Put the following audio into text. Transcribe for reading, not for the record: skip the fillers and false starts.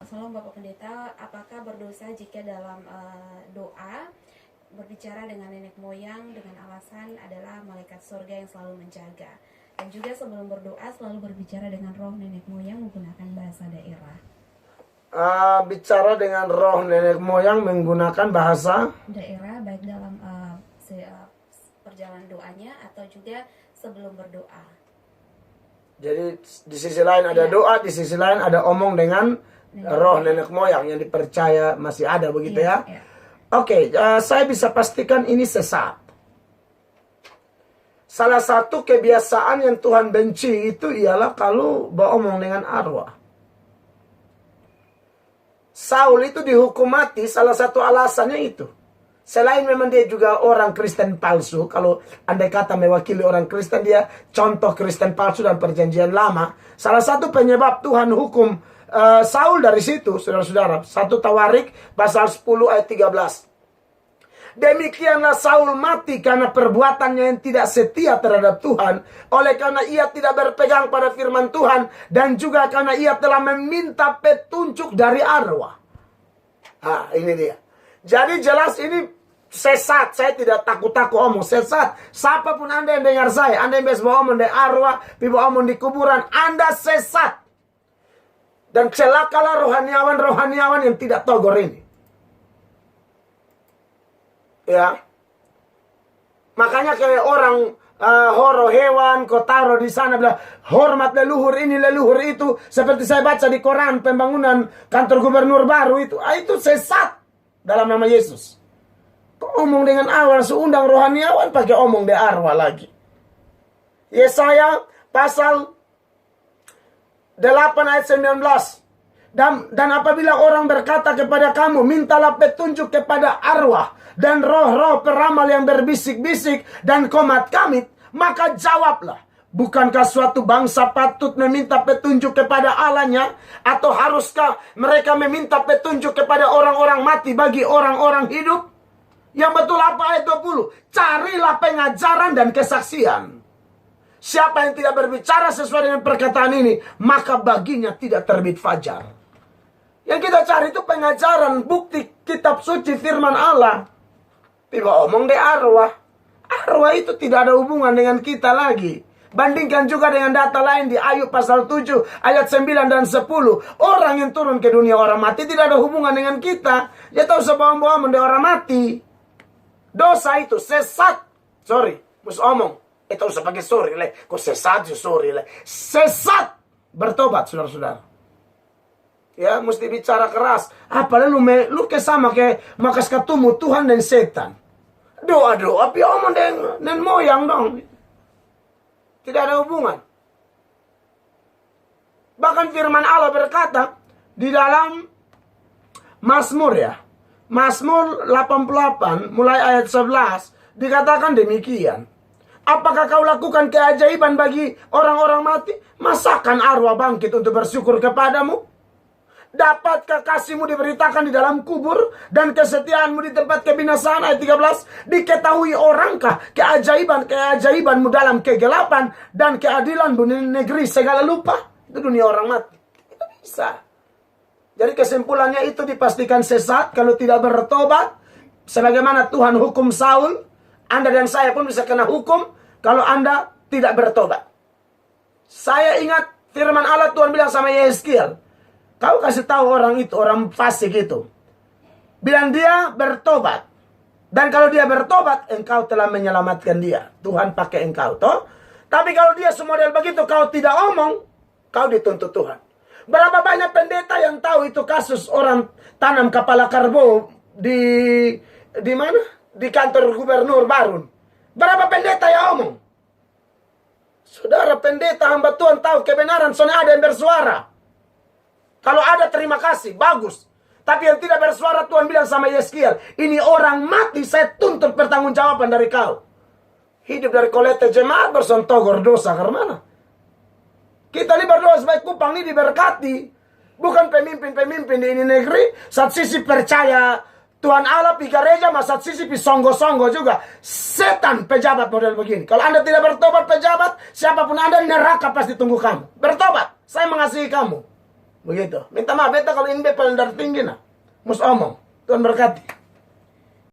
Salam Bapak Pendeta, apakah berdosa jika dalam doa berbicara dengan nenek moyang dengan alasan adalah malaikat surga yang selalu menjaga? Dan juga sebelum berdoa selalu berbicara dengan roh nenek moyang menggunakan bahasa daerah. Bicara dengan roh nenek moyang menggunakan bahasa daerah baik dalam perjalanan doanya atau juga sebelum berdoa. Jadi di sisi lain ada doa, di sisi lain ada omong dengan roh nenek moyang yang dipercaya masih ada, begitu ya? Oke, saya bisa pastikan ini sesat. Salah satu kebiasaan yang Tuhan benci itu ialah kalau beromong dengan arwah. Saul itu dihukum mati, salah satu alasannya itu. Selain memang dia juga orang Kristen palsu, kalau andai kata mewakili orang Kristen, dia contoh Kristen palsu dan perjanjian lama. Salah satu penyebab Tuhan hukum Saul dari situ, saudara-saudara. 1 Tawarik pasal 10 ayat 13. Demikianlah Saul mati karena perbuatannya yang tidak setia terhadap Tuhan. Oleh karena ia tidak berpegang pada firman Tuhan. Dan juga karena ia telah meminta petunjuk dari arwah. Ini dia. Jadi jelas ini sesat. Saya tidak takut-takut omong. Sesat. Siapapun Anda yang dengar saya. Anda yang biasa omong di arwah. Biasa omong di kuburan. Anda sesat. Dan celakalah rohaniawan-rohaniawan yang tidak togor ini. Ya, makanya kayak orang horo hewan, kau taruh di sana bilang hormat leluhur ini leluhur itu, seperti saya baca di koran pembangunan kantor gubernur baru itu, itu sesat dalam nama Yesus. Kau omong dengan awal seundang rohaniawan pakai omong de arwah lagi. Yesaya pasal 8 ayat 19. Dan apabila orang berkata kepada kamu, mintalah petunjuk kepada arwah dan roh-roh peramal yang berbisik-bisik dan komat kamit, maka jawablah, bukankah suatu bangsa patut meminta petunjuk kepada Allahnya? Atau haruskah mereka meminta petunjuk kepada orang-orang mati bagi orang-orang hidup? Yang betul apa ayat 20? Carilah pengajaran dan kesaksian. Siapa yang tidak berbicara sesuai dengan perkataan ini, maka baginya tidak terbit fajar. Yang kita cari itu pengajaran, bukti kitab suci firman Allah. Tiba omong di arwah. Arwah itu tidak ada hubungan dengan kita lagi. Bandingkan juga dengan data lain di Ayub pasal 7 ayat 9 dan 10. Orang yang turun ke dunia orang mati tidak ada hubungan dengan kita. Dia tahu sebawang-bawang di orang mati. Dosa itu sesat. Sorry, mus omong. Itu usah pakai sorry le. Kok sesat sorry le. Sesat. Bertobat saudara-saudara. Ya, mesti bicara keras. Apalagi lu kesama ke makas ketemu Tuhan dan setan. Doa-doa, pi omong dan moyang dong. Tidak ada hubungan. Bahkan firman Allah berkata di dalam Mazmur ya. Mazmur 88 mulai ayat 11 dikatakan demikian. Apakah kau lakukan keajaiban bagi orang-orang mati? Masakan arwah bangkit untuk bersyukur kepadamu? Dapatkah kasihmu diberitakan di dalam kubur dan kesetiaanmu di tempat kebinasaan? Ayat 13. Diketahui orangkah keajaibanmu dalam kegelapan dan keadilanmu di negeri segala lupa? Itu dunia orang mati. Itu bisa. Jadi kesimpulannya itu dipastikan sesat kalau tidak bertobat. Sebagaimana Tuhan hukum Saul, Anda dan saya pun bisa kena hukum kalau Anda tidak bertobat. Saya ingat firman Allah, Tuhan bilang sama Yeskiel, kau kasih tahu orang itu, orang fasik itu. Bilang dia bertobat. Dan kalau dia bertobat, engkau telah menyelamatkan dia. Tuhan pakai engkau, toh. Tapi kalau dia semodel begitu, kau tidak omong, kau dituntut Tuhan. Berapa banyak pendeta yang tahu itu kasus orang tanam kepala karbo di mana? Di kantor gubernur Barun. Berapa pendeta yang omong? Saudara pendeta hamba Tuhan tahu kebenaran, soalnya ada yang bersuara. Kalau ada terima kasih, bagus. Tapi yang tidak bersuara Tuhan bilang sama Yeskiel, ini orang mati, saya tuntut pertanggungjawaban dari kau. Hidup dari kolete jemaat bersontogor dosa karena kita ini berdoa supaya Kupang ini diberkati. Bukan pemimpin-pemimpin di ini negeri. Satu sisi percaya Tuhan Allah pi gereja, mas satu sisi pi songgo-songgo juga. Setan pejabat model begini. Kalau Anda tidak bertobat pejabat, siapapun Anda neraka pasti tunggu kamu. Bertobat, saya mengasihi kamu. Begitu. Minta maaf beta kalau ini paling darah tinggi nah. Mus omong. Tuhan berkati.